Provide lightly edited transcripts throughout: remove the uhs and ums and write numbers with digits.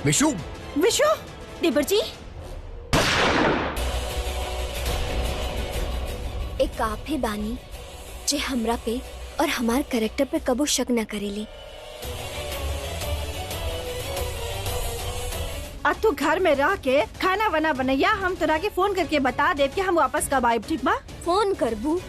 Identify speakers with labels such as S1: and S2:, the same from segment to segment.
S1: विशु,
S2: विशु, देवर जी,
S3: एक आप ही बानी जे हमरा पे और हमार कैरेक्टर पे कबू शक न करेली।
S2: अब तू घर में रह के खाना बना बनैया, हम तोरा के फोन करके बता दे कि हम वापस कब आए, ठीक बा?
S3: फोन करबू?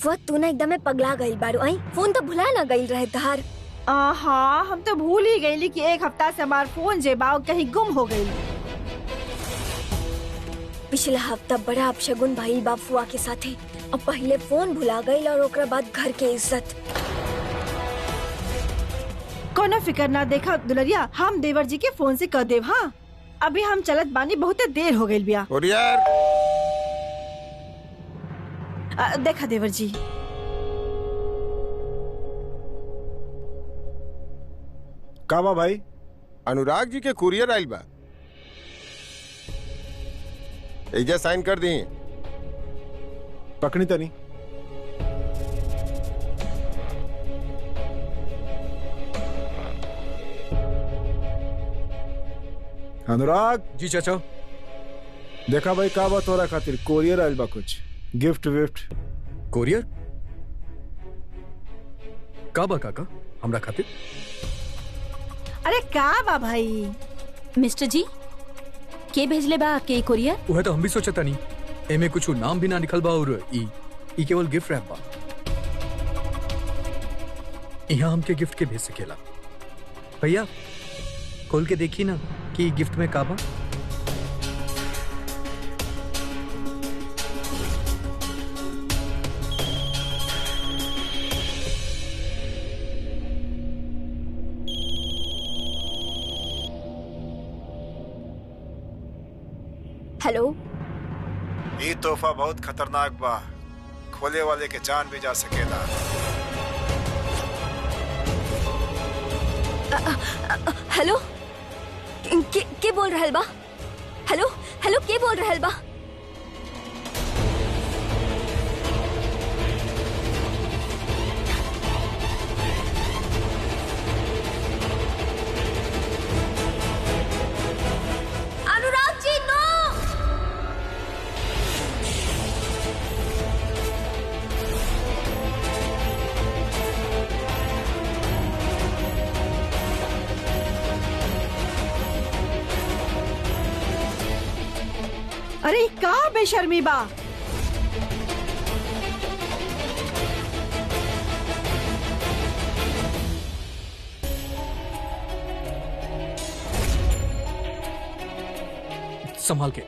S3: वो तू ना एकदम पगला गई बारू। आई फोन तो भुला ना गई रहे तहार।
S2: हाँ, हम तो भूल ही गई कि एक हफ्ता से हमार फोन जे बा कहीं गुम हो गई।
S3: पिछला हफ्ता बड़ा अपशगुन भाई बाफुआ के साथे। अब पहले फोन भुला गई और ओकरा बाद घर के इज्जत।
S2: कोनो फिकर ना, देखा दुलरिया, हम देवर जी के फोन से कह देव। हाँ, अभी हम चलत बानी, बहुत देर हो गई बिया।
S4: और यार
S2: देखा देवर जी,
S5: का बा भाई?
S4: अनुराग जी के कुरियर आइल बा, एजा साइन कर दी।
S5: पकड़ी तनी। अनुराग
S1: जी चाचा।
S5: देखा भाई, का बा तोरा खातिर कोरियर आइल बा, कुछ गिफ्ट विफ्ट।
S1: कोरियर का बा काका हमरा खातिर?
S2: अरे का बा भाई?
S6: मिस्टर जी, के भेजले बा के कोरियर?
S1: वह तो हम भी सोचता नहीं, एमे कुछ नाम भी ना निकल बा और ई केवल गिफ्ट रैप बा। यहाँ हमके गिफ्ट के भेज सकेला। भैया खोल के देखी ना कि गिफ्ट में का बा।
S3: हेलो,
S5: ये तोहफा बहुत खतरनाक बा, खोले वाले के जान भी जा सकेला।
S3: हेलो, के बोल रहल बा? हेलो हेलो, के बोल रहल बा? अनुराग जी, नो!
S2: अरे का बेशर्मी बा?
S1: संभाल के।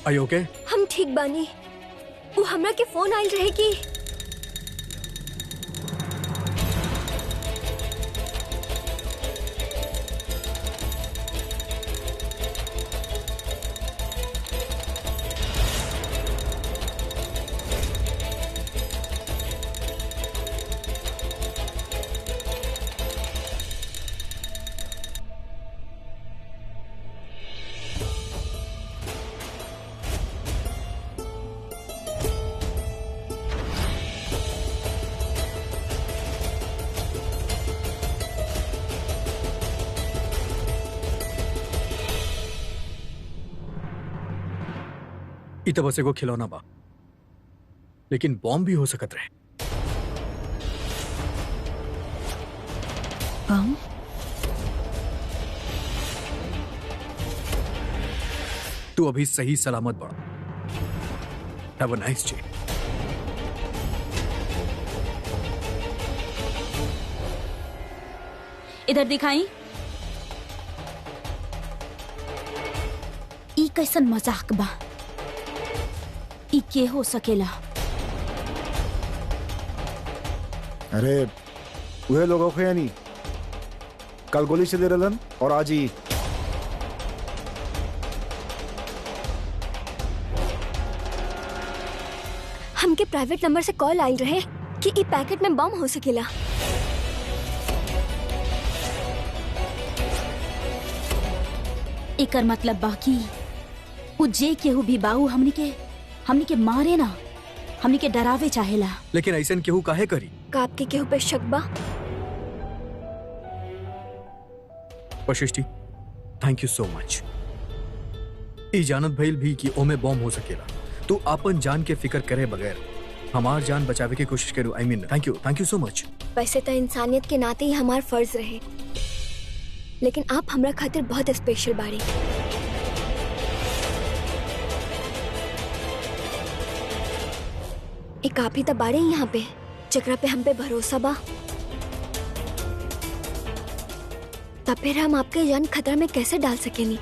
S1: Are you okay?
S3: हम ठीक बानी। वो हमरा के फोन आइल रहे कि
S1: ई तो बस एगो खिलौना बा, लेकिन बॉम्ब भी हो सकत रहे।
S6: बम?
S1: तू अभी सही सलामत बा। Have a nice day.
S6: इधर दिखाई। ई कैसन मजाक बा? ई के हो सकेला?
S5: अरे वह लोगों को यानी कल गोली चले रहलन और आज ही।
S3: हमके प्राइवेट नंबर से कॉल आइल रहे कि ई पैकेट में बम हो सकेला।
S6: एकर मतलब बाकी उ जे केहू भी बाऊ हमनी के मारे ना, हमनी के डरावे चाहेला।
S1: लेकिन ऐसन केहू काहे करी?
S3: का आपके केहू पे शक बा?
S1: Vashishti, thank you so much. ई जानत भइल भी कि ओमे बॉम्ब हो सकेला, तू आपन जान के फिक्र करे बगैर हमार जान बचावे की कोशिश करू। I mean thank you so much.
S3: वैसे तो इंसानियत के नाते ही हमार फर्ज रहे, लेकिन आप हमरा खातिर बहुत स्पेशल बाड़ी। एक आप ही तो बाड़े यहाँ पे जकरा पे हम पे भरोसा बा, तब फिर हम आपके जान खतरा में कैसे डाल सकेनी?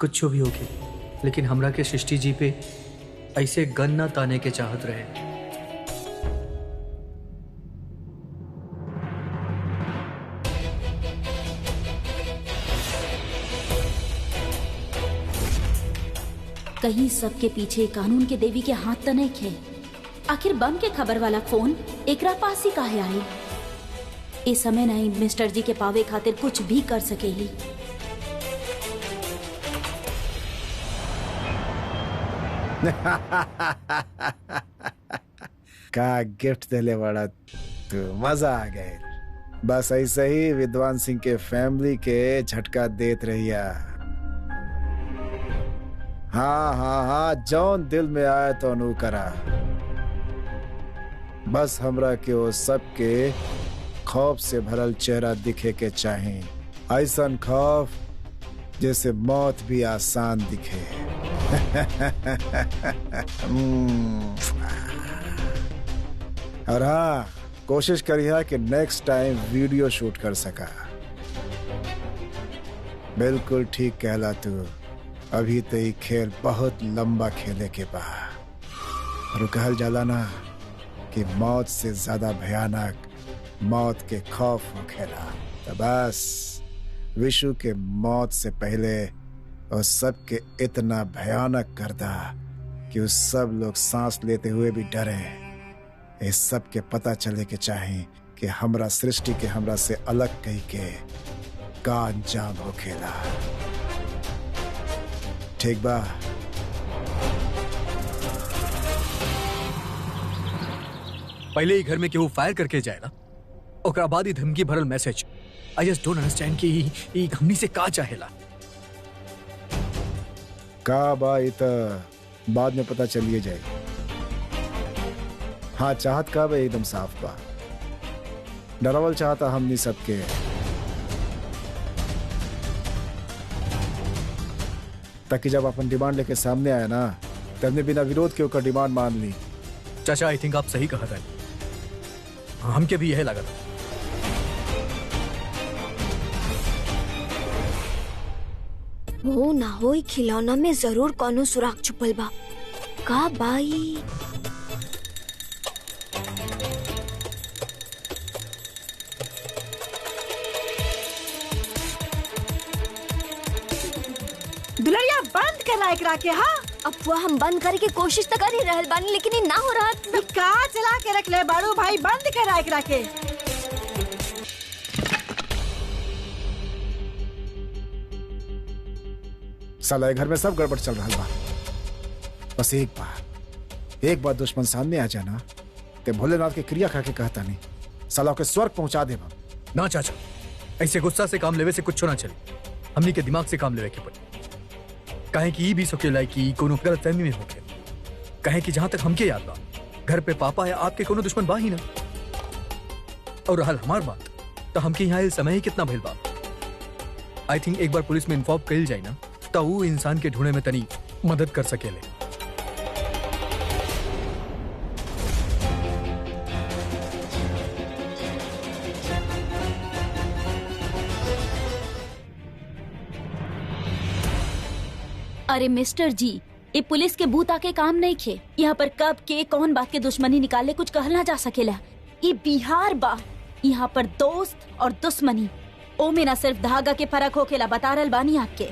S1: कुछ भी होगी, लेकिन हमरा के सृष्टि जी पे ऐसे गन ना ताने के चाहत रहे।
S6: कहीं सबके पीछे कानून के देवी के हाथ तो नहीं खे। आखिर बम के खबर वाला फोन एकरा पास ही काहे आई? इस समय नहीं मिस्टर जी के पावे खातिर कुछ भी कर सकेली।
S5: का गिफ्ट देले बड़ा तू, मजा आ गए। बस ऐसे ही विद्वान सिंह के फैमिली के झटका देत रहिया। हाँ, जौन दिल में आए तो अनु करा। बस हमरा के वो सबके खौफ से भरल चेहरा दिखे के चाहे, ऐसन खौफ जैसे मौत भी आसान दिखे। और हाँ, कोशिश करिए कि नेक्स्ट टाइम वीडियो शूट कर सका। बिल्कुल ठीक कहला तू। अभी तो ये खेल बहुत लंबा खेले के बाद। और कहल जाला ना कि मौत से ज्यादा भयानक मौत के खौफ हो खेला। तो बस विशु के मौत से पहले और सबके इतना भयानक कर दा कि उस सब लोग सांस लेते हुए भी डरे। इस सब के पता चले के चाहे कि हमरा सृष्टि के हमरा से अलग कही के का अंजाम हो खेला। ठीक बा।
S1: पहले ही घर में केहू फायर करके जाए ना, ओकरा बाद ही धमकी भरल message. I just don't understand कि ई हमनी से का चाहेला।
S5: का बा ये तो बाद में पता चलिए जाए। हाँ, चाहत का बा एकदम साफ बा। डरावल चाहता हमनी सबके। ताकि जब अपन डिमांड लेके सामने आया ना, तब हमने बिना विरोध के ओकर डिमांड मान ली।
S1: चाचा, आई थिंक आप सही कहा था। हमके भी यह लगा था।
S3: हो ना हो, खिलौना में जरूर कोनो सुराग छुपल बा। का बाई?
S2: दुलरिया बंद करा एकरा के। हाँ,
S3: अफवाह हम बंद करे की कोशिश तो कर ही रहल बानी, लेकिन ये ना हो रहा।
S2: ई का चला के रख ले बाड़ू भाई, बंद करा एकरा के।
S5: साला घर में सब गड़बड़ चल रहा बा। बस एक बार दुश्मन सामने आ जाना, ते भोलेनाथ के क्रिया खा के कहता नहीं, साला के स्वर्ग पहुंचा दे।
S1: ना चाचा, ऐसे गुस्सा से काम लेवे से कुछ ना चले। हमनी के दिमाग से काम लेवे के पड़े। कहे कि ई भी सकेला कि कोनो गलतफहमी में होके। कहे कि जहां तक हमके याद बा, घर पे पापा या आपके कोनो दुश्मन बा ही ना। और रहल हमार बात, तो हमके यहाँ समय ही कितना भइल बा। आई थिंक एक बार पुलिस में इन्फॉर्म कइल जाए ना, तो वो इंसान के ढूंढे में तनी मदद कर सकेले।
S6: अरे मिस्टर जी, ये पुलिस के बूत आके काम नहीं खे। यहाँ पर कब के कौन बात के दुश्मनी निकाले कुछ कहना जा सकेला। ये बिहार बा, यहाँ पर दोस्त और दुश्मनी ओ में ना सिर्फ धागा के फर्क होकेला, बता रहल बानी आपके।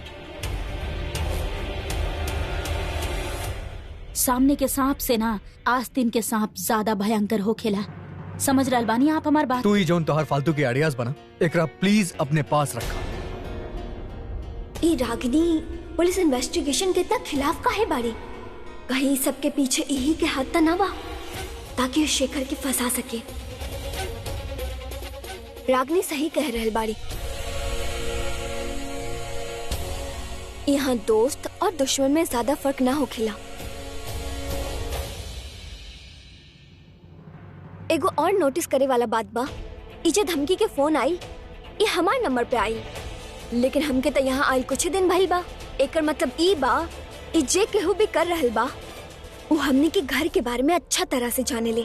S6: सामने के सांप से ना आस्तीन के सांप ज्यादा भयंकर होखेला। समझ रहल बानी आप हमार बात?
S1: तू ही जोन तोहर फालतू के आइडियाज बना, एकरा प्लीज अपने पास रखा।
S3: ये रागिनी पुलिस इन्वेस्टिगेशन के तक खिलाफ काहे बाड़ी? कहीं सबके पीछे यही के हाथ ना बा, ताकि शेखर के फंसा सके। रागनी सही कह रहल बाड़ी। यहाँ दोस्त और दुश्मन में ज्यादा फर्क ना होखेला। एगो और नोटिस करे वाला बात बा, इजे धमकी के फोन आई ये हमार नंबर पे आई, लेकिन हमके तो यहाँ आई कुछ ही दिन भइल बा। एकर मतलब ई बा ई जे केहू भी कर रहल बा वो हमने के घर के बारे में अच्छा तरह से जाने ले।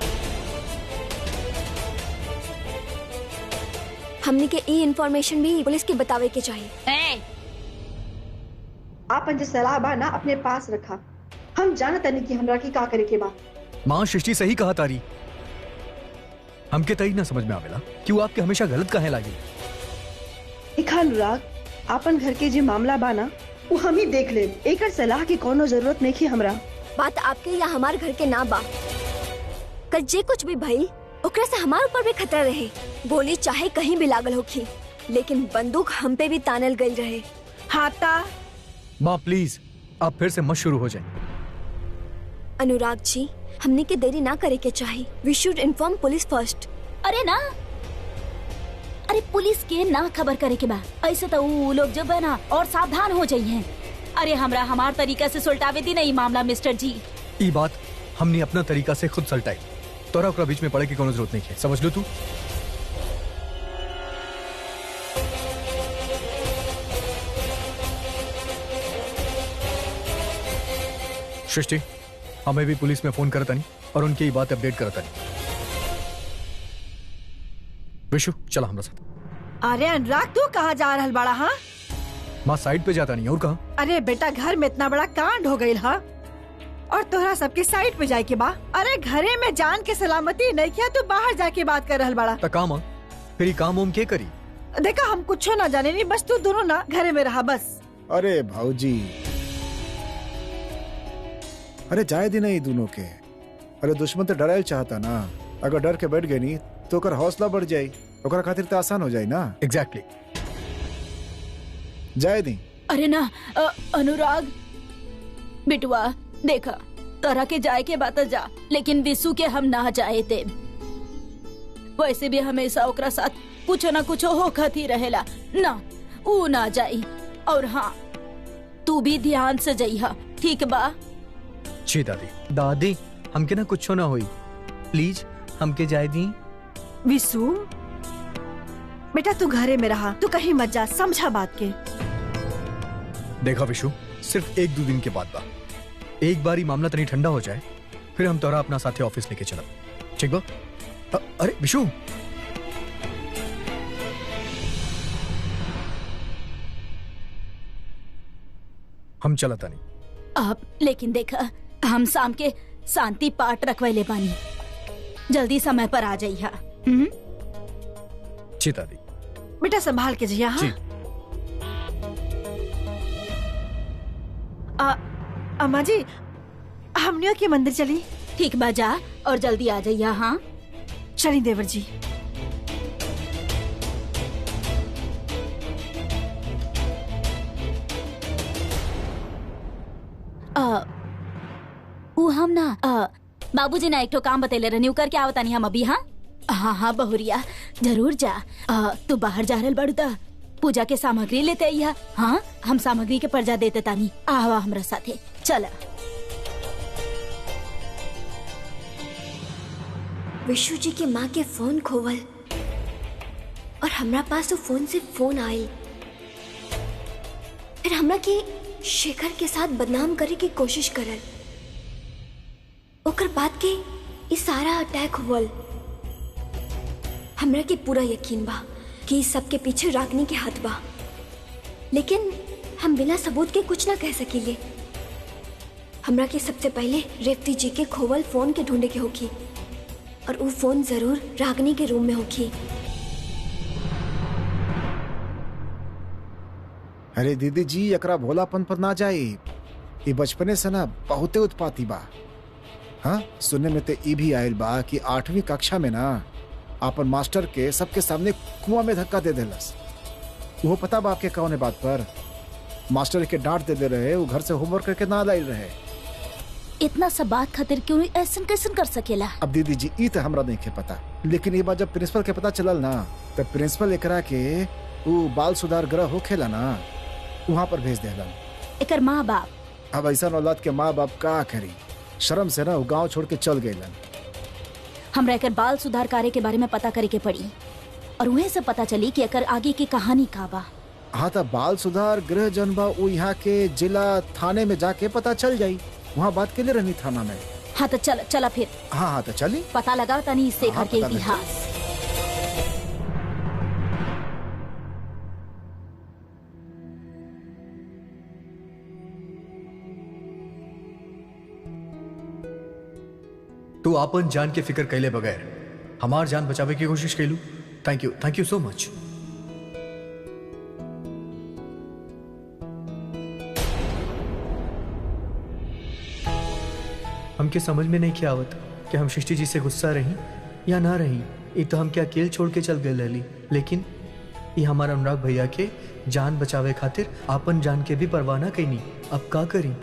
S3: हमने के ई इंफॉर्मेशन भी पुलिस के बतावे के चाहिए।
S2: आपन जो सलाह बा ना अपने पास रखा। हम जानत नहीं कि हमरा की का करे के बा।
S1: माँ सृष्टि सही कहा तारी, हमके तई ना समझ में आवेला कि वो आपके हमेशा गलत काहे लागी।
S2: देखा अनुराग, आपन घर के जो मामला बा ना वो हम ही देख ले। एकर सलाह की कोनो जरूरत नहीं की हमरा।
S3: बात आपके या हमार घर के ना बा। कल जे कुछ भी भई ओकरा से हमार ऊपर भी खतरा रहे। गोली चाहे कहीं भी लागल होखी, लेकिन बंदूक हम पे भी तानल गई रहे।
S2: हाथा
S1: माँ प्लीज आप फिर से मत शुरू हो जाए।
S3: अनुराग जी, हमने के देरी ना करे के चाहिए। We should inform police first.
S6: अरे ना, अरे पुलिस के ना खबर करे के बा। ऐसे तो वो लोग जब है ना और सावधान हो जाइए। अरे हमरा हमार तरीका से सुलटावे दी नहीं मामला मिस्टर जी।
S1: ई बात हमने अपना तरीका से खुद सलटाई, तोरा ओकरा बीच में पड़े की कोनो जरूरत नहीं है, समझ लो तू। सृष्टि, हमें भी पुलिस में फोन करता नहीं और उनकी बात अपडेट करता नहीं। विशु चला हमारे साथ।
S2: अरे अनुराग, तू कहाँ जा रहल बड़ा? हाँ
S1: माँ साइड पे जाता नहीं और कहा।
S2: अरे बेटा, घर में इतना बड़ा कांड हो गई हा और तोहरा सबके साइड पे जाए के बा। अरे घरे में जान के सलामती नहीं किया तो बाहर जाके बात कर रहल बड़ा।
S1: ता काम फिर ही काम के करी।
S2: देखा हम कुछ ना जाने नहीं, बस तू दोनों ना घरे में रहा बस।
S5: अरे भाऊजी, अरे जाए दी नहीं दोनों के। अरे दुश्मन तो डरायल चाहता ना, अगर डर के बैठ गए नहीं तो ओकर हौसला बढ़ जाये, ओकरा खातिर तो आसान हो जाये ना।
S1: एग्जैक्टली
S5: जाए दी।
S6: अरे ना अनुराग बिटुआ, देखा तरह के जाए के बात जा, लेकिन विशु के हम ना जाए थे। वैसे भी हमेशा ओकरा साथ कुछ ना कुछ होखत ही रहेला ना, ऊ ना जाई। और हाँ, तू भी ध्यान से जाइहा, ठीक बा?
S1: जी दादी। दादी हमके ना कुछ ना हुई, प्लीज हमके जाए दी।
S2: विशु बेटा, तू घरे में रहा, तू कहीं मत जा, समझा बात के।
S1: देखा विशु, सिर्फ 1-2 दिन के बाद बा, एक बार ही मामला तनी ठंडा हो जाए फिर हम तोरा अपना साथे ऑफिस लेके चला, ठीक बा? अरे विशु, हम चलता नहीं।
S6: अब लेकिन देखा, हम शाम के शांति पाठ रखवाइले बानी, जल्दी समय पर आ जाइहा।
S1: जी दादी।
S2: बेटा संभाल के जइया। हाँ अम्मा जी, हमनियों के मंदिर चली।
S6: ठीक बा, जा और जल्दी आ जाइया। हाँ
S2: चली देवर जी।
S6: हम ना बाबूजी ना एक तो काम बतेले रहनी, कर क्या बतानी हम अभी। हाँ हाँ हाँ बहुरिया, जरूर जा। तू बाहर जा रहल बड़ू ता पूजा के सामग्री लेते आइया। हाँ हम सामग्री के पर्जा देते तानी, आवा हमरा साथे चला।
S3: विशु जी के माँ के फोन खोवल और हमरा पास तो फोन से फोन आयल, फिर हमरा के शेखर के साथ बदनाम करे की कोशिश करल। ओकर बाद के ये सारा अटैक हुअल। हमरा के पूरा यकीन बा कि इस सब के पीछे रागनी के हाथ बा, लेकिन हम बिना सबूत के कुछ ना कह सकीले। हमरा के सबसे पहले रेवती जी के खोवल फोन के ढूंढे के होगी, और वो फोन जरूर रागनी के रूम में होगी।
S5: अरे दीदी जी, एकरा भोलापन पर ना जाए, ये बचपने से ना बहुते उत्पाती बा। हाँ सुनने में तो ये भी आयल बा कि 8वीं कक्षा में ना आपन मास्टर के सबके सामने कुआं में धक्का दे देलस। वो पता बा आपके कौने बात पर? मास्टर के डांट दे रहे, वो घर से होमवर्क करके ना लाइल रहे।
S6: इतना सब बात खातिर क्यों ऐसन कैसन कर सकेला?
S5: अब दीदी जी ई तो हमरा नहीं के पता, लेकिन ये बात जब प्रिंसिपल के पता चलल ना तब प्रिंसिपल एकरा के वो बाल सुधार गृह होखेला ना वहाँ पर भेज देलन।
S6: एकर माँ बाप
S5: अब ऐसा औलाद के माँ बाप का करी, शर्म से ना वो गाँव छोड़ के चल गईलन।
S6: हमरा एकर बाल सुधार कार्य के बारे में पता करे के पड़ी और वहीं से पता चली कि एकर आगे की कहानी का बा।
S5: हाँ तो बाल सुधार गृह जन बा वो यहाँ के जिला थाने में जाके पता चल जाई, वहाँ बात के लिए रहनी थाना में।
S6: हाँ तो चला फिर।
S5: हाँ तो चली
S6: पता लगा तनी इससे
S5: हाँ,
S6: घर के
S5: पता लगा।
S6: इतिहास।
S1: तू आपन जान के फिक्र कैले बगैर हमार जान बचावे की कोशिश कैलू। Thank you so much. हमके समझ में नहीं क्या आवत कि हम सृष्टि जी से गुस्सा रही या ना रही। ये तो हम क्या अकेले छोड़ के चल गए रहली, लेकिन ये हमारा अनुराग भैया के जान बचावे खातिर आपन जान के भी परवाह ना कैनी। अब का करी?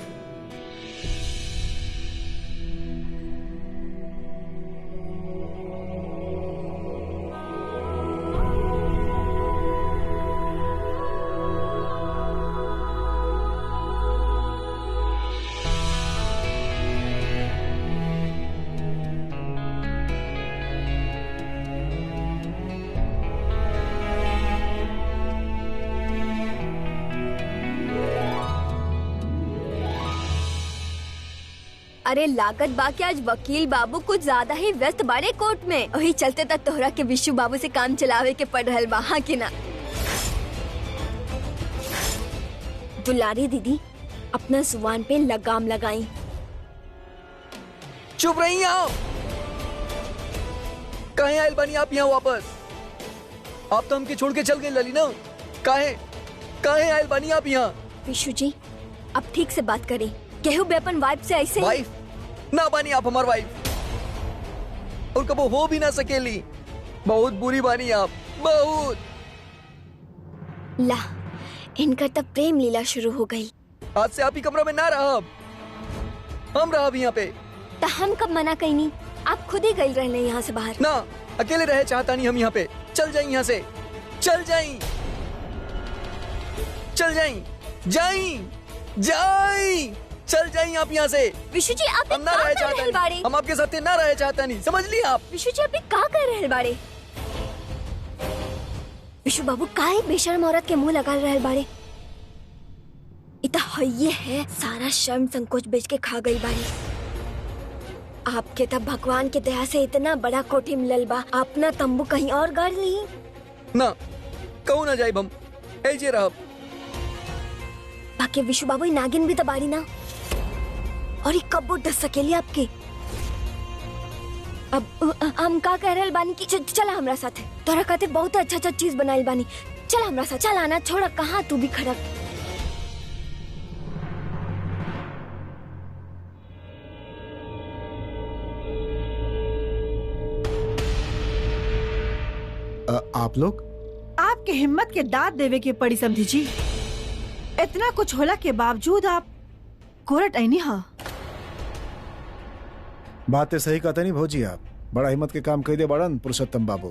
S3: अरे लागत बाकी आज वकील बाबू कुछ ज्यादा ही व्यस्त बारे कोर्ट में, वही चलते तक तोहरा के विशु बाबू से काम चलावे के पड़ रहल बा। हाँ कि ना? दुलारी दीदी अपना जुबान पे लगाम लगाई।
S1: चुप रही आप। कहे आयल बनी आप यहाँ वापस? आप तो हमके छोड़ के चल गए लली ना। काहे आयल बनी आप यहाँ?
S3: विशु जी अब ठीक से बात करें, केहू भी अपन वाइफ से ऐसे
S1: वाइफ ना बानी आप हमार वाइफ, और कबो हो भी ना सकेली। बहुत बुरी बानी आप, बहुत।
S3: ला इनका तब प्रेम लीला शुरू हो गई।
S1: आज से आप ही कमरा में ना रहा, हम रहा यहाँ पे।
S3: तो हम कब मना कहीं नहीं, आप खुद ही गई रहने यहाँ से बाहर।
S1: ना अकेले रहे चाहता नहीं हम यहाँ पे। चल जाई यहाँ से, चल जाई चल जाई आप यहाँ से।
S3: विशु जी आप
S1: हम ना रहे चाहता नहीं, हम आपके साथ ना रहे चाहता नहीं, समझ लिया आप?
S3: विशु जी अभी का कर रहे बाड़े? विशु बाबू काहे बेशर्म औरत के मुंह लगा रहे बाड़े? इतना ये है सारा शर्म संकोच बेच के खा गई बाड़ी। आपके तब भगवान के दया से इतना बड़ा कोठी मिलल बा, अपना तंबू कहीं और गाड़ ली
S1: ना। कहू ना जाए हम ऐजे रह।
S3: बाकी विशु बाबू नागिन भी दबाड़ी ना, और ये कब डस सकेली आपके? अब हम का कह रहे बानी कि चला हमरा साथ, तोरा खाते बहुत अच्छा चीज बनाई बानी, चल हमरा साथ। चल आना छोड़ा, कहाँ तू भी खड़ा।
S5: आप लोग
S2: आपके हिम्मत के दाद देवे के पड़ी समझी जी। इतना कुछ होला के बावजूद आप कोर्ट आई नहीं। हाँ
S5: बातें सही कहते नहीं भौजी, आप बड़ा हिम्मत के काम कर दे बड़न पुरुषोत्तम बाबू।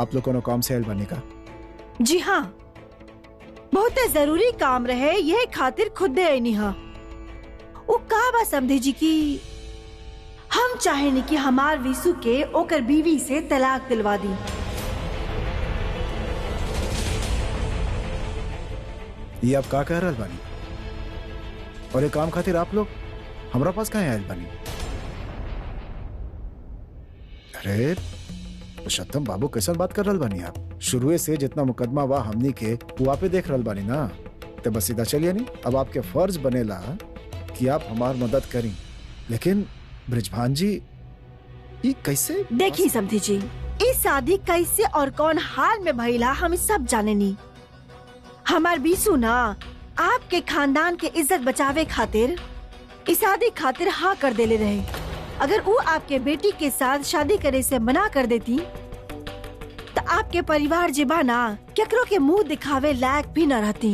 S5: आप लोग कोनो काम से आयल बने का?
S2: जी हाँ, बहुत जरूरी काम रहे, यह खातिर खुद दे आई नहीं। हाँ वो का बा समझी जी की हम चाहे नहीं कि हमार विसु के ओकर बीवी से तलाक दिलवा दी।
S5: ये आप का कह रहे बानी? और ये काम खातिर आप लोग हमारा पास कहाँ आयल बानी? अरे पुरुषोत्तम बाबू कैसन बात कर रहल बानी आप? शुरुए से जितना मुकदमा बा हमनी के वो आपे देख रहल बानी ना, तो बस सीधा चलिए नहीं। अब आपके फर्ज बनेला कि आप हमार मदद करी। लेकिन ब्रिजभान जी ये कैसे?
S2: देखी समझी जी, इस शादी कैसे और कौन हाल में भइला हम सब जाने नी। हमार बीसू ना आपके खानदान के इज्जत बचावे खातिर इस शादी खातिर हाँ कर देले रहे। अगर वो आपके बेटी के साथ शादी करे से मना कर देती तो आपके परिवार जिबा ना केकरो के मुंह दिखावे लायक भी न रहती।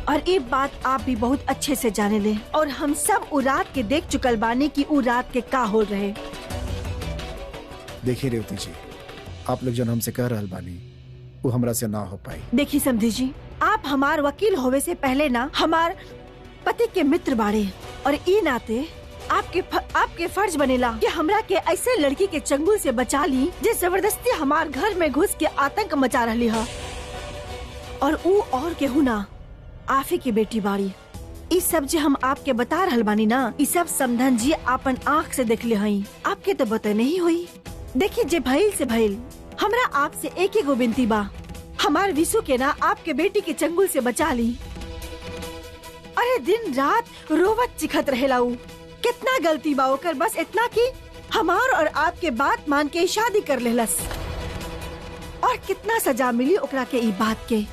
S2: और ये बात आप भी बहुत अच्छे से जाने ले और हम सब उ रात के देख चुकल बानी कि उ रात के का हो रहे।
S5: देखिए रेवती जी, आप लोग जो हमसे कह रहल बानी वो हमरा से ना हो पाई।
S2: देखिए समधी जी, आप हमार वकील होवे से पहले ना हमार पति के मित्र बाड़े और ई नाते आपके फर्ज बनेला कि हमरा के ऐसे लड़की के चंगुल से बचा ली जे जबरदस्ती हमार घर में घुस के आतंक मचा रही है। और ऊ और केहू ना, आफी की बेटी बाड़ी। इस सब जे हम आपके बता रहल बानी ना, इस सब समधन जी आपन आँख से देख ले हई, आपके तो बता नहीं हुई। देखिए जे भइल से भइल, हमरा आपसे एक ही गो विनती बा, हमार विशु के ना आपके बेटी के चंगुल से बचा ली। अरे दिन रात रोवत चिखत रहेला ऊ, कितना गलती बा ओकर, बस इतना कि हमार और आपके बात मान के शादी कर लेलस। और कितना सजा मिली ओकरा के ई बात के।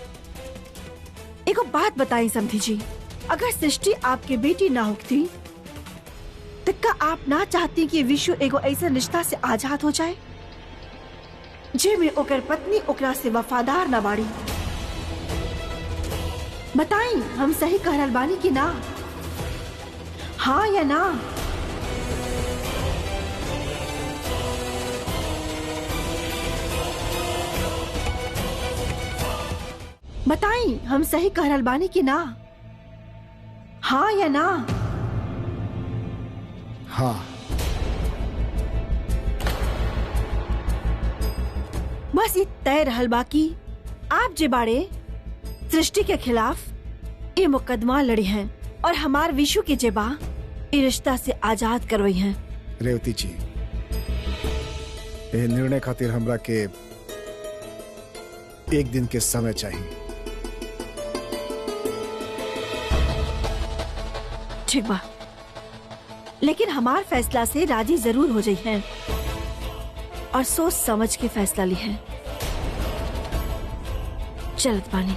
S2: एगो बात बताई समधी जी, अगर सृष्टि आपके बेटी ना होती तो का आप ना चाहती कि विशु एगो ऐसा रिश्ता से आजाद हो जाए जे में ओकर पत्नी ओकरा से वफादार ना बाड़ी? बताई, हम सही कह रहल बानी कि ना? हाँ या ना? बताई, हम सही कह रहल बानी कि ना? हाँ या ना?
S5: हाँ।
S2: बस ये तय रहल बा कि आप जे बाड़े सृष्टि के खिलाफ ये मुकदमा लड़े हैं और हमार विशु के जेबा ये रिश्ता से आजाद करवई हैं।
S5: रेवती जी, ये निर्णय खातिर हमरा के एक दिन के समय चाहिए।
S2: ठीक बा, लेकिन हमार फैसला से राजी जरूर हो जाई हैं और सोच समझ के फैसला ली है। चलत बानी।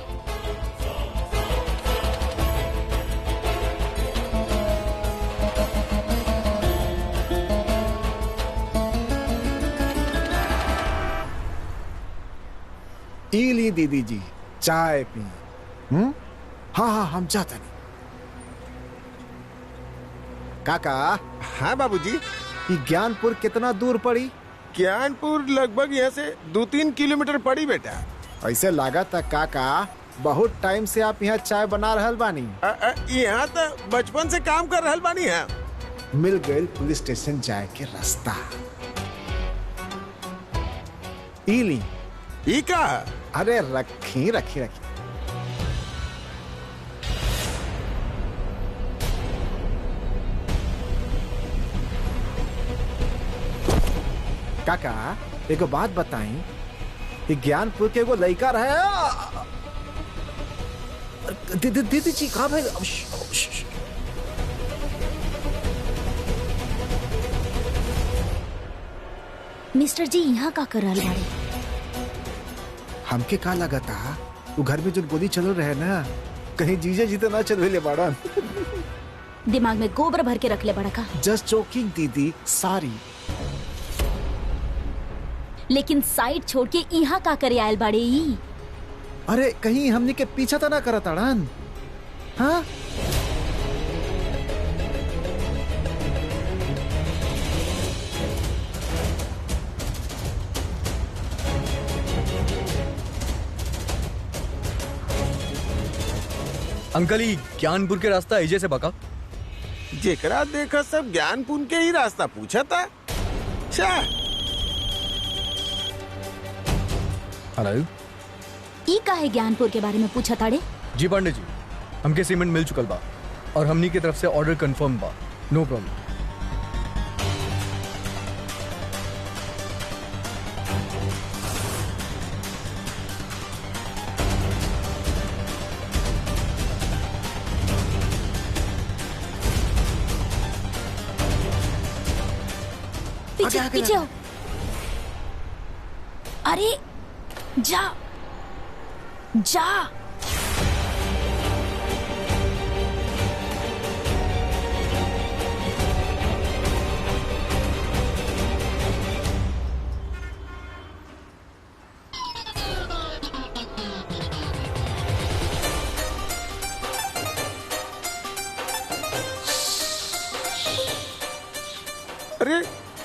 S5: ली दीदी जी, चाय पी। हाँ हाँ, हम जाते नहीं। काका।
S4: हाँ बाबूजी।
S5: ये ज्ञानपुर कितना दूर पड़ी?
S4: ज्ञानपुर लगभग यहाँ से 2-3 किलोमीटर पड़ी बेटा।
S5: ऐसे लागत है काका बहुत टाइम से आप यहाँ चाय बना रहल बानी।
S4: यहाँ तो बचपन से काम कर रहल बानी है।
S5: मिल गए पुलिस स्टेशन जाए के रास्ता। इली
S4: ई का?
S5: अरे रखी रखी रखी। काका एगो बात बताई, ये ज्ञानपुर के एगो लड़का रहे। दीदी जी कहाँ भाई?
S6: मिस्टर जी यहाँ का कर रहल बाड़े?
S5: हमके का लगा था वो घर में जो गोली चल रहे ना, कहीं जीजे जीते ना चल ले बाड़ा।
S6: दिमाग में गोबर भर के रख ले बड़ा का।
S5: जस्ट जोकिंग दीदी, सॉरी।
S6: लेकिन साइड छोड़ के यहाँ का करे आयल बाड़े ई?
S5: अरे कहीं हमने के पीछा तो ना करत अड़न? हाँ
S1: अंकल, ही ज्ञानपुर के रास्ता ऐजे से बका।
S4: जेकरा देखा सब ज्ञानपुर के ही रास्ता पूछा था।
S1: हेलो,
S6: ई का है ज्ञानपुर के बारे में पूछा ताड़े?
S1: जी पांडे जी, हमके सीमेंट मिल चुकल बा और हमनी के तरफ से ऑर्डर कंफर्म बा। नो प्रॉब्लम।
S6: पीछे पीछे हो। अरे जा जा।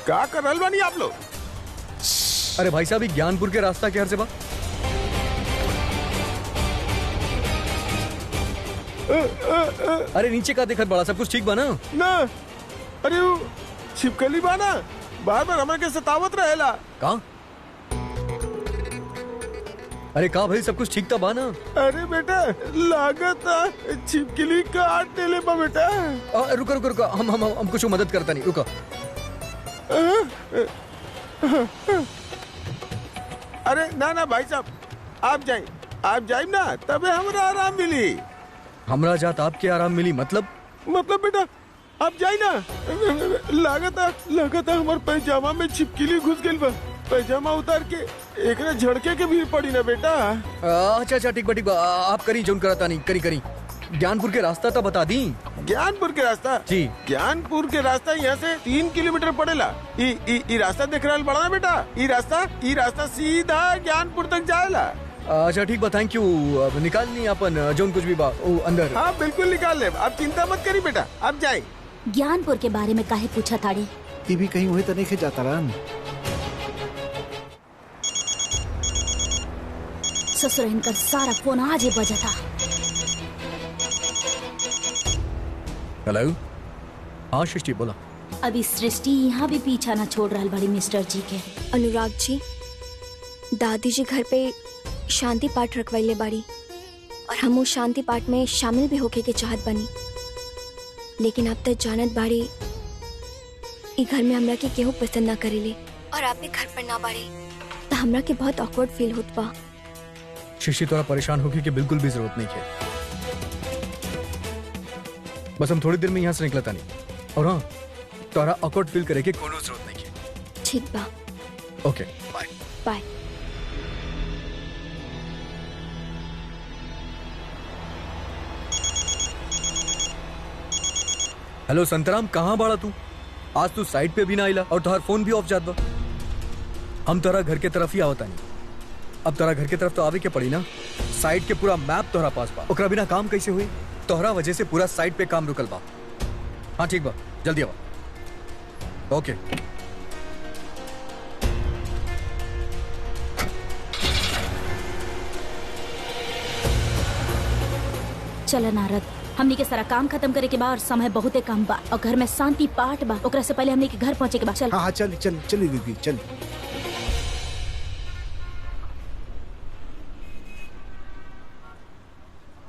S4: का कर रहल बानी आप लोग?
S1: अरे भाई साहब, ये ज्ञानपुर के रास्ता के हर से बा। अरे नीचे का देखत बड़ा, सब कुछ ठीक बा ना?
S4: ना, अरे वो छिपकली बा ना, बार बार हमरा के सतावत रहेला।
S1: का? अरे का भाई, सब कुछ ठीक था बा ना?
S4: अरे बेटा, लागत छिपकली काट देले बा बेटा।
S1: रुको रुको रुको, हम कुछ मदद करता नहीं, रुको।
S4: अरे ना ना भाई साहब, आप जाइए ना, तबे हमरा आराम मिली।
S1: हमरा जात आपके आराम मिली मतलब?
S4: मतलब बेटा आप जाइए ना, लागत हमार पैजामा में छिपकली घुस गई बा। पैजामा उतार के एकरा झड़के के भी पड़ी ना बेटा।
S1: अच्छा ठीक बा, आप करी जोन कराता नहीं, करी। ज्ञानपुर के रास्ता तो बता दी।
S4: ज्ञानपुर के रास्ता?
S1: जी,
S4: ज्ञानपुर के रास्ता यहाँ से 3 किलोमीटर पड़ेला। ई रास्ता देख रहा बड़ा ना बेटा, ई रास्ता सीधा ज्ञानपुर तक जाएला।
S1: अच्छा ठीक बा, थैंक यू। अब निकाल नहीं अपन जोन कुछ भी बा ओ अंदर।
S4: हाँ बिल्कुल निकाल ले, आप चिंता मत करी बेटा, आप जाए।
S6: ज्ञानपुर के बारे में काहे पूछा ताड़ी?
S5: ये भी कहीं वही तो नहीं जाता राम।
S6: ससुर इनका सारा फोन आज ही बजा था।
S1: हेलो, हाँ सृष्टि बोला।
S6: अभी सृष्टि यहाँ भी पीछा ना छोड़ रहा बड़ी मिस्टर जी के।
S3: अनुराग जी, दादी जी घर पे शांति पाठ रखवाइले बाड़ी और हम उस शांति पाठ में शामिल भी होके के चाहत बनी, लेकिन अब तक जानत बाड़ी ई घर में हमरा के केहू पसंद ना करेले और आप भी घर पर ना बाड़ी, तो हमरा के बहुत ऑकवर्ड फील होत बा।
S1: शिशी थोड़ा परेशान होगी कि बिल्कुल भी जरूरत नहीं है। बस हम थोड़ी देर में यहाँ से निकलता नहीं, और हाँ तोरा ऑकवर्ड फील करे कि कोनो जरूरत नहीं है।
S3: ठीक बा,
S1: ओके बाय।
S3: बाय।
S1: हेलो संतराम, कहाँ बाड़ा तू? आज तू साइड पे भी ना आइला और तोहर फोन भी ऑफ जात बा। हम तोरा घर के तरफ ही आवता नहीं। अब तोरा घर के तरफ तो आवे के पड़ी ना। साइड के पूरा मैप तोहरा पास बा, ओकरा बिना काम कैसे हुई? तोहरा वजह से पूरा साइड पे काम रुकल बा। हाँ ठीक बा, जल्दी आवा। ओके।
S6: चला नारद, हमनी के सारा काम खत्म करे के बा और समय बहुते कम बा और घर में शांति पाठ बा, ओकरा से पहले हमनी के घर पहुंचे के बा। चल।
S5: हाँ चली दीदी चल।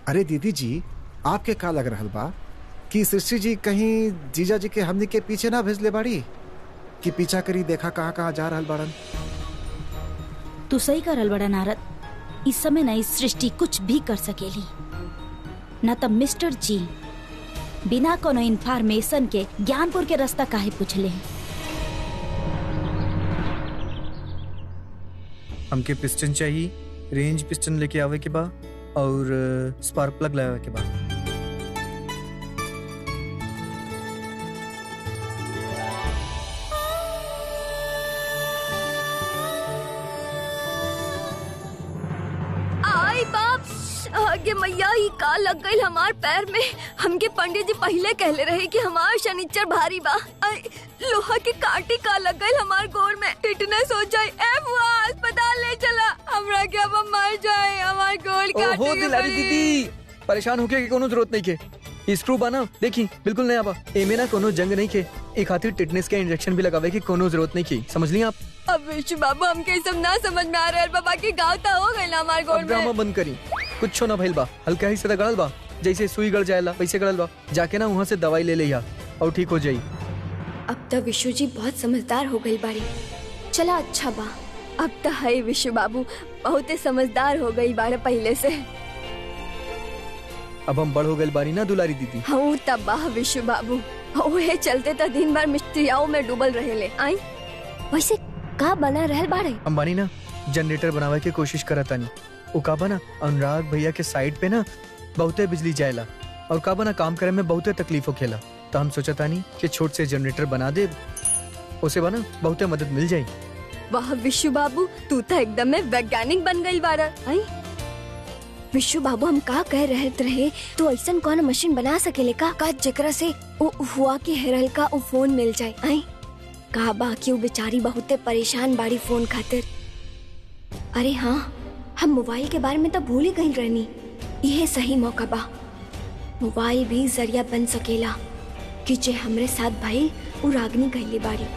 S5: अरे दीदी जी, आपके का लग रहल बा कि सृष्टि जी कहीं जीजा जी के हमनी के पीछे ना भेजले बाड़ी कि पीछा करी देखा कहाँ जा रहल बाड़न?
S6: तू सही करल बड़ा नारद, इस समय न इस सृष्टि कुछ भी कर सकेली, न तब मिस्टर जी बिना कोनो इन्फॉर्मेशन के ज्ञानपुर के रास्ता काहे पूछले?
S1: हमके पिस्टन चाहिए, रेंज पिस्टन लेके आवे के बा और स्पार्क प्लग लगावे के बा।
S3: आई बाप, आगे मैया ही का लग गई हमार पैर में। हमके पंडित जी पहले कहले रहे कि हमार शनिचर भारी बा। आई लोहा के कांटे का लग गई हमार गोड़ में, टिटनेस हो जाए। अस्पताल ले चला हमरा के, अब हम मर जाए। हमार गोड़ काटे के पड़ी।
S1: दीदी परेशान होके की कोनो जरूरत नहीं के। स्क्रू बना देखी बिल्कुल नया बा, एमे ना कोनो जंग नहीं के। एक खातिर टिटनेस के इंजेक्शन भी लगावे की कोनो जरूरत नहीं की, समझ ली आप?
S3: अब विशु बाबू हमके सब ना समझ में आ रहा है। बाबा की गाँव तो हो गई ना हमार गोड़ में।
S1: ड्रामा बंद करी, कुछ ना भइल बा, हल्का ही से गड़ल बा, जैसे सुई गड़ जाएला वैसे गड़ल बा। जाके ना वहाँ से दवाई ले लिया और ठीक हो जाई।
S3: अब तो विशु जी बहुत समझदार हो गई बाड़ी। चला अच्छा बा, अब तो है विशु बाबू बहुत समझदार हो गई बाड़े पहले से।
S1: अब हम बड़ हो गए बारी ना दुलारी दीदी।
S3: हाँ तब बा विशु बाबू, ओहे चलते तो दिन भर मिस्त्रियाओं में डूबल रहेले। आई वैसे का बना रहल बाड़े?
S1: अंबानी ना जनरेटर बनावे के कोशिश करता नहीं। वो का बना अनुराग भैया के साइड पे ना बहुते बिजली जाएला और का बना काम करे में बहुते तकलीफ होखेला, तो हम सोचता नहीं कि छोट से जनरेटर बना दे, उसे बना बहुते मदद मिल जाए।
S3: वाह विशु बाबू, तू तो एकदम में वैज्ञानिक बन गई बाड़ा। आई विशु बाबू, हम का कह रहे तो ऐसा कौन मशीन बना सकेले का जेकरा से हुआ की हेरल का फोन मिल जाए? आई कहा बा कि वो बेचारी बहुते परेशान बाड़ी फोन खातिर। अरे हाँ, हम मोबाइल के बारे में तो भूल ही गई रहनी। यह सही मौका बा। मोबाइल भी जरिया बन सकेला कि जे हमरे साथ भाई वो रागनी कहली बाड़ी।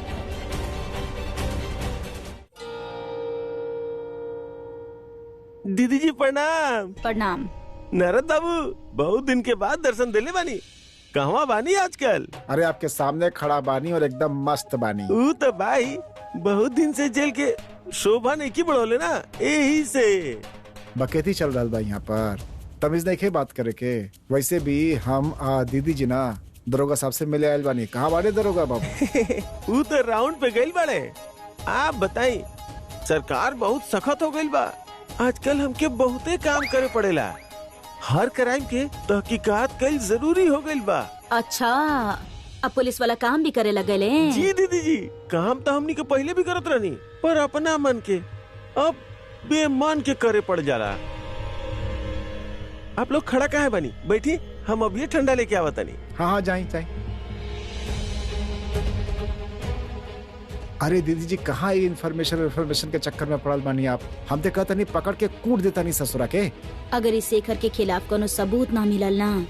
S4: दीदी जी प्रणाम।
S6: प्रणाम।
S4: नारद बाबू बहुत दिन के बाद दर्शन दिले बानी। कहवा बानी आजकल?
S5: अरे आपके सामने खड़ा बानी और एकदम मस्त बानी।
S4: ऊ तो भाई बहुत दिन से जेल के शोभा नहीं की बढ़ोले ना, यही से
S5: बकेती चल रहा बा यहाँ पर। तमीज नहीं के बात करे के। वैसे भी हम दीदी जी ना दरोगा साहब से मिले आयल बानी। कहाँ बाड़े दरोगा बाबू?
S4: ऊ तो राउंड पे गइल बाड़े। आप बताई, सरकार बहुत सख्त हो गइल बा। आजकल हमके बहुते काम करे पड़ेला। हर क्राइम के तहकीकात कईल जरूरी हो गइल बा।
S6: अच्छा, अब पुलिस वाला काम भी करे लगे ले।
S4: जी दीदी जी, काम तो हमनी के पहले भी करत रहनी, पर अपना मन के अब बेमान के करे पड़ जाला। आप लोग खड़ा काहे बनी? बैठी, हम अभी ठंडा लेके आवतनी।
S5: हाँ हाँ जाए जाए। अरे दीदी जी कहाँ ये इन्फॉर्मेशन के चक्कर में पड़ल बानी आप? हम तो कहता नहीं पकड़ के कूट देता नहीं ससुरा के।
S6: अगर इस शेखर के खिलाफ कोनो सबूत ना मिलल ना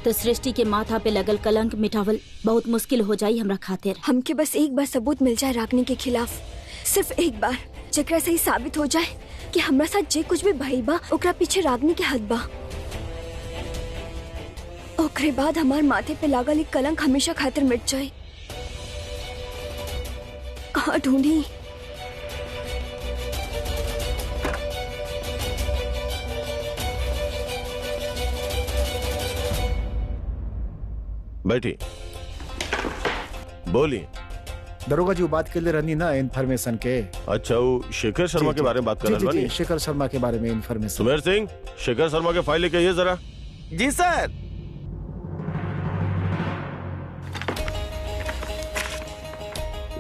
S6: तो सृष्टि के माथा पे लगल कलंक मिटावल बहुत मुश्किल हो जाई हमरा खातिर।
S3: हमके बस एक बार सबूत मिल जाए रागनी के खिलाफ, सिर्फ एक बार, जेकरा से ही साबित हो जाए कि हमरा साथ जे कुछ भी भइल बा ओकरा पीछे रागनी के हाथ बा। ओकरे बाद हमार माथे पे लागल एक कलंक हमेशा खातिर मिट जाए। कहाँ ढूंढी?
S4: बैठी, बोली।
S5: दरोगा जी वो बात के लिए रहनी ना इन्फॉर्मेशन के।
S4: अच्छा, वो शेखर शर्मा के बारे में बात कर रहा
S5: जी, शेखर शर्मा के बारे में इन्फॉर्मेशन।
S4: सुमेर सिंह, शेखर शर्मा के फाइल लेके आइए जरा। जी सर।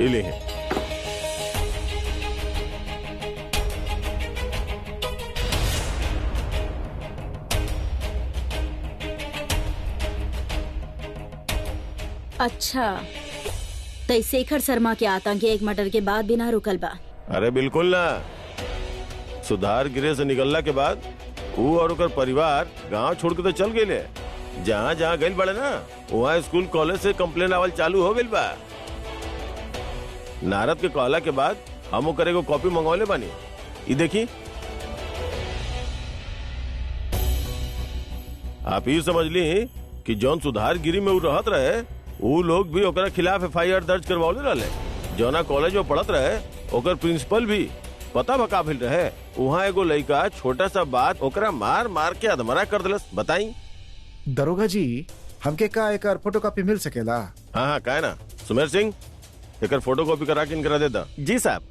S4: ये ले है।
S6: अच्छा, तो शेखर शर्मा के आतंकी एक मर्डर के बाद भी ना रुकल बा?
S4: अरे बिल्कुल ना। सुधार गिरे से निकलला के बाद वो और ओकर परिवार गांव छोड़ के तो चल गए। जहाँ जहाँ गइल बड़े ना वहाँ स्कूल कॉलेज से कंप्लेन आवल चालू हो गइल बा। नारद के कहला के बाद हम ओकरे को कॉपी मंगवाले बानी। ये देखी, आप ये समझ ली कि जौन सुधार गिरी में वो रहत रहे वो लोग भी ओकरा खिलाफ FIR दर्ज करवाले रहे। जौना कॉलेज में पढ़त रहे ओकर प्रिंसिपल भी पता बका भेल रहे। वहाँ एगो लड़का छोटा सा बात ओकरा मार मार के अधमरा कर दिलस। बताई
S5: दरोगा जी हमके का एक फोटोकॉपी मिल सकेला?
S4: हाँ हाँ, काहे ना। सुमेर सिंह, एक फोटोकॉपी करा के इनकरा देता। जी साहब।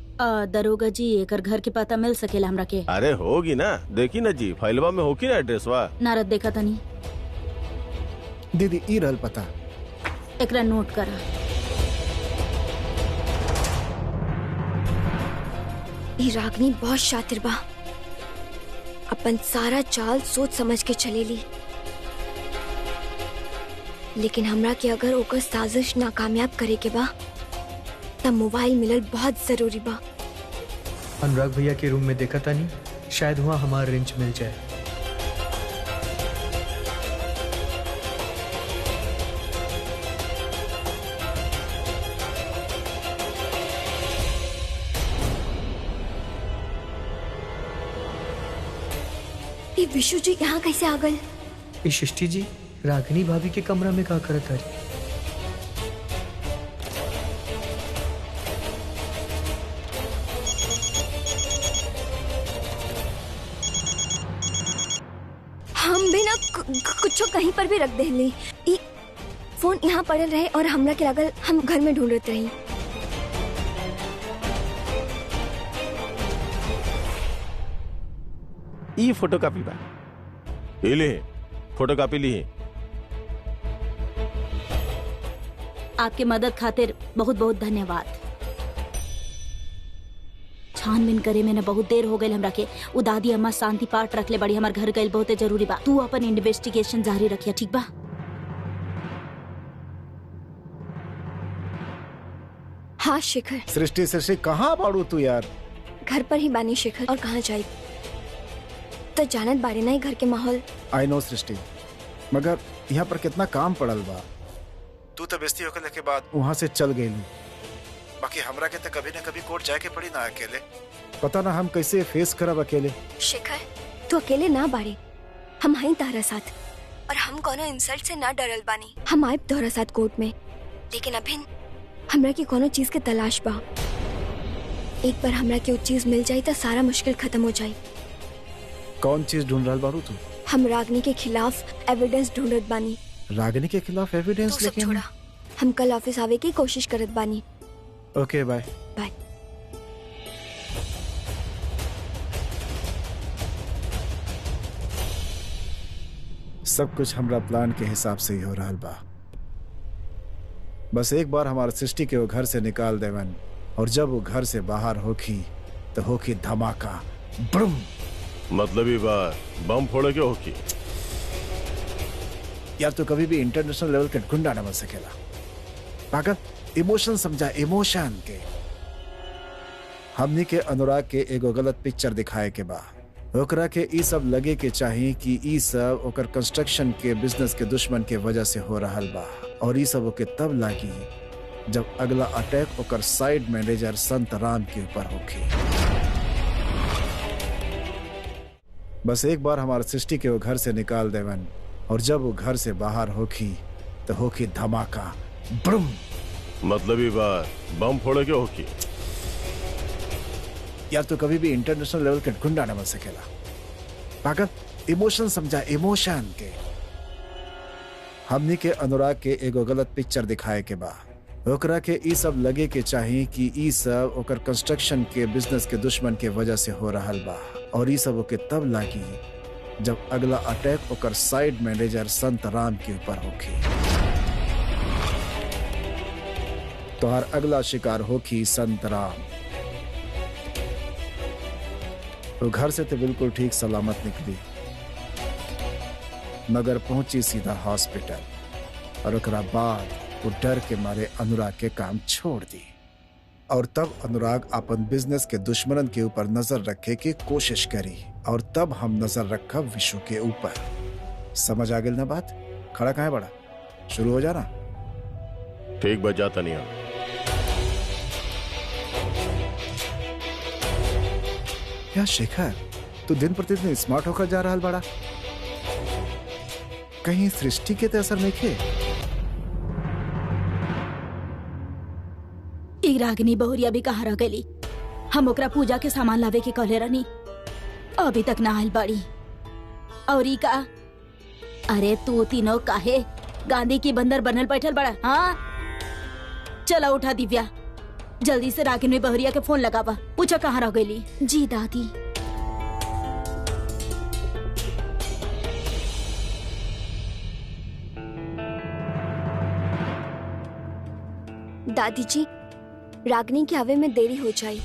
S6: दरोगा जी एकर घर के पता मिल सकेला हमरा के?
S4: अरे होगी ना, देखी ना जी, फाइलवा में होगी ना एड्रेसवा।
S6: नारद देखा तनी।
S5: दीदी ई रहल पता,
S6: एकरा नोट करा।
S3: ये रागनी बहुत शातिर बा, अपन सारा चाल सोच समझ के चलेली। लेकिन हमरा के अगर ओकर साजिश नाकामयाब करे के बा तब मोबाइल मिलल बहुत जरूरी बा।
S1: अनुराग भैया के रूम में देखा था नहीं, शायद वहाँ हमारा रेंज मिल जाए।
S3: ये विशु जी यहाँ कैसे आ गए?
S1: ये सृष्टि जी रागिनी भाभी के कमरा में का करत है?
S3: हम भी ना कुछ कहीं पर भी रख देली। ई फोन यहाँ पड़ल रहे और हमरा के लागल हम घर में ढूंढत रही।
S4: ई फोटोकॉपी बा, ये ले फोटोकॉपी ली है।
S6: आपके मदद खातिर बहुत बहुत धन्यवाद। छानबीन करे में न बहुत देर हो गई हमरा के। उ दादी अम्मा शांति पाठ रखले बड़ी, हमार घर गइल बहुते जरूरी बा। तू अपन इन्वेस्टिगेशन जारी रखिया, ठीक बा?
S3: हाँ हाँ शेखर,
S5: सृष्टि सृष्टि कहाँ बाड़ू तू यार?
S3: घर पर ही बानी शेखर, और कहाँ जाई? तो जानत बारे ना ही घर के माहौल।
S5: आई नो सृष्टि, मगर यहाँ पर कितना काम पड़ल बा। तू तो बेइज्जती होकर के बाद वहाँ से चल गई। बाकी हमरा के तो कभी न कभी कोर्ट जाके पड़ी ना अकेले। पता ना हम कैसे फेस करब अकेले।
S3: शेखर तू अकेले ना बाड़े, हम हई तारा साथ, और हम कोनो इंसल्ट से ना डरल बानी। हम आए तोहरा साथ कोर्ट में, लेकिन अभी हमरा की कोनो चीज के तलाश बा। एक बार हमरा के वो चीज मिल जाई तो सारा मुश्किल खत्म हो जाई।
S5: कौन चीज ढूंढ रहा बारू तू?
S3: हम रागनी के खिलाफ एविडेंस ढूंढत बानी।
S5: रागिनी के खिलाफ एविडेंस?
S3: तू सब
S5: लेकिन
S3: छोड़ा, हम कल ऑफिस आवे की कोशिश करत बानी।
S5: ओके बाय।
S3: बाय।
S5: सब कुछ हमरा प्लान के हिसाब से ही हो रहा बा। बस एक बार हमारे सृष्टि के वो घर से निकाल देवन, और जब वो घर से बाहर होखी तो होखी धमाका, ब्रूम।
S4: मतलब ही बात बम फोड़े के होकी।
S5: यार तो कभी भी इंटरनेशनल लेवल के गुंडा न बन सकेला पागल। इमोशन समझा, इमोशन के। हमनी के अनुराग के एगो गलत पिक्चर दिखाए के बा। ओकरा के ई सब लगे के चाहिए कि ई सब ओकर कंस्ट्रक्शन के बिजनेस के दुश्मन के वजह से हो रहा बा, और ई सब ओके तब लागी जब अगला अटैक ओकर साइड मैनेजर संत राम के ऊपर होगी। बस एक बार हमारे सृष्टि के वो घर से निकाल देवन, और जब वो घर से बाहर होगी तो होगी धमाका, ब्रूम।
S4: मतलब ही बात बम फोड़े के होकी।
S5: यार तो कभी भी इंटरनेशनल लेवल के गुंडा न बन सकेला पागल। इमोशन समझा, इमोशन के। हमनी के अनुराग के एगो गलत पिक्चर दिखाए के बा। ओकरा के ई सब लगे के चाहिए कि ई सब ओकर कंस्ट्रक्शन के बिजनेस के दुश्मन के वजह से हो रहा बा, और ई सब ओके तब लागी जब अगला अटैक ओकर साइड मैनेजर संत राम के ऊपर होगी। तोहार अगला शिकार होगी संत राम। वो घर से तो बिल्कुल ठीक सलामत निकली, मगर पहुंची सीधा हॉस्पिटल, और ओकरा बाद वो डर के मारे अनुराग के काम छोड़ दी। और तब अनुराग अपन बिजनेस के दुश्मनन के ऊपर नजर रखे की कोशिश करी, और तब हम नजर रखा विशु के ऊपर। समझ आ गई ना बात? खड़ा कहाँ है बड़ा? शुरू हो जाना।
S4: ठीक बच जाता नहीं हम।
S5: या शेखर, तू दिन प्रतिदिन स्मार्ट होकर जा रहा बड़ा। कहीं सृष्टि के तो असर नहीं खे?
S6: ई रागिनी बहुरिया भी कहाँ रह गई? हम ओकरा पूजा के सामान लावे के कहले रहनी, अभी तक ना आयल बाड़ी। और ई का? अरे तू तीनों काहे गांधी की बंदर बनल बैठल बड़ा? हाँ चला उठा दिव्या, जल्दी से रागिनी बहुरिया के फोन लगावा, पूछा कहाँ रह गई। जी दादी।
S3: दादी जी, रागनी के आवे में देरी हो जाई।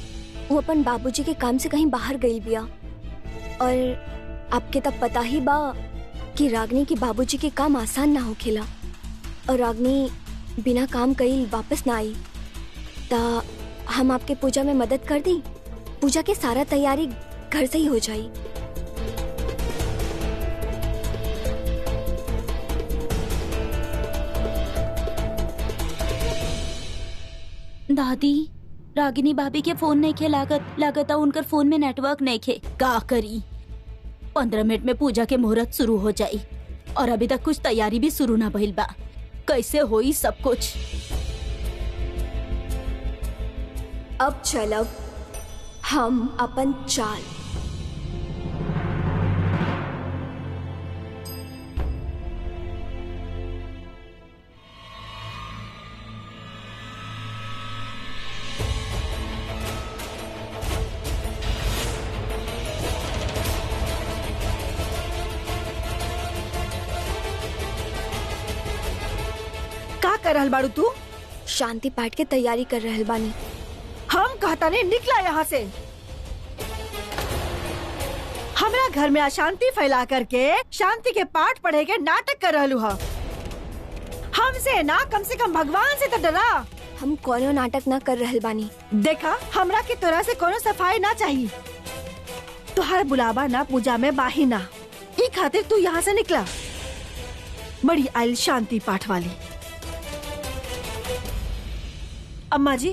S3: वो अपन बाबूजी के काम से कहीं बाहर गई बिया, और आपके तब पता ही बा कि रागनी के बाबूजी के काम आसान ना होखेला, और रागनी बिना काम कई वापस ना आई। ता हम आपके पूजा में मदद कर दी। पूजा के सारा तैयारी घर से ही हो जाई।
S6: दादी, रागिनी भाभी के फोन नहीं खे लागता उनकर फोन में नेटवर्क नहीं खे। का करी? 15 मिनट में पूजा के मुहूर्त शुरू हो जाई, और अभी तक कुछ तैयारी भी शुरू ना भइल बा। कैसे होई सब कुछ?
S3: अब चलब हम अपन चाल।
S2: का कर रहल बाड़ू तू?
S3: शांति पाठ के तैयारी कर रहल बानी।
S2: हम कहता नहीं निकला यहाँ से। हमरा घर में अशांति फैला करके शांति के पाठ पढ़े के नाटक कर रहलू हा। हमसे ना, कम से कम भगवान से तो डरा।
S3: हम कोनो नाटक ना कर रहल बानी।
S2: देखा, हमरा के तोरा से कोनो सफाई ना चाहिए। तुहार बुलावा ना पूजा में बाही ना, ई खातिर तू यहाँ से निकला। बड़ी आयल शांति पाठ वाली। अम्मा जी,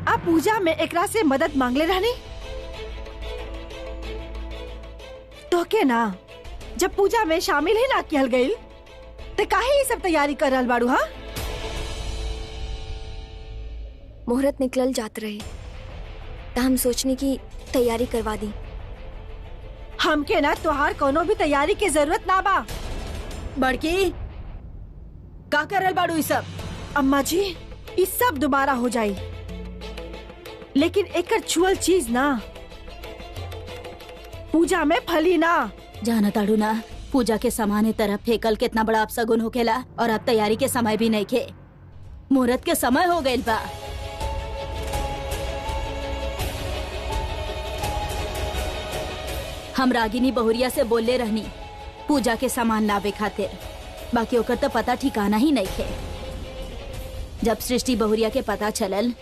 S2: आप पूजा में एकरा से मदद मांगले रहनी तो के ना, जब पूजा में शामिल ही ना किया गई तो काहे ये सब तैयारी कर रहल बाड़ू? हाँ,
S3: मुहूर्त निकलल जात रहे तो हम सोचने की तैयारी करवा दी।
S2: हमके ना तुहार कोनो भी तैयारी की जरूरत ना बा।
S6: बड़की का कर रहल बाड़ू ई सब?
S2: अम्मा जी, ये सब दोबारा हो जाई, लेकिन एकर छुअल चीज ना पूजा में फली ना।
S6: जाना ताड़ू ना, पूजा के सामान तरफ फेकल कितना बड़ा अपशगुन होकेला, और अब तैयारी के समय भी नहीं खे। मुहूर्त के समय हो गइल बा। हम रागिनी बहुरिया से बोलले रहनी पूजा के सामान लावे खातिर, बाकी ओकर तो पता ठिकाना ही नहीं खे। जब सृष्टि बहुरिया के पता चलल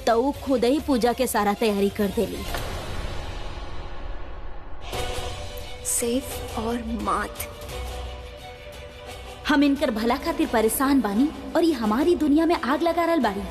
S6: तो ऊ खुद ही पूजा के सारा तैयारी कर देली।
S3: सेफ और मात,
S6: हम इनकर भला खातिर परेशान बानी और ये हमारी दुनिया में आग लगा रहल बाड़ी।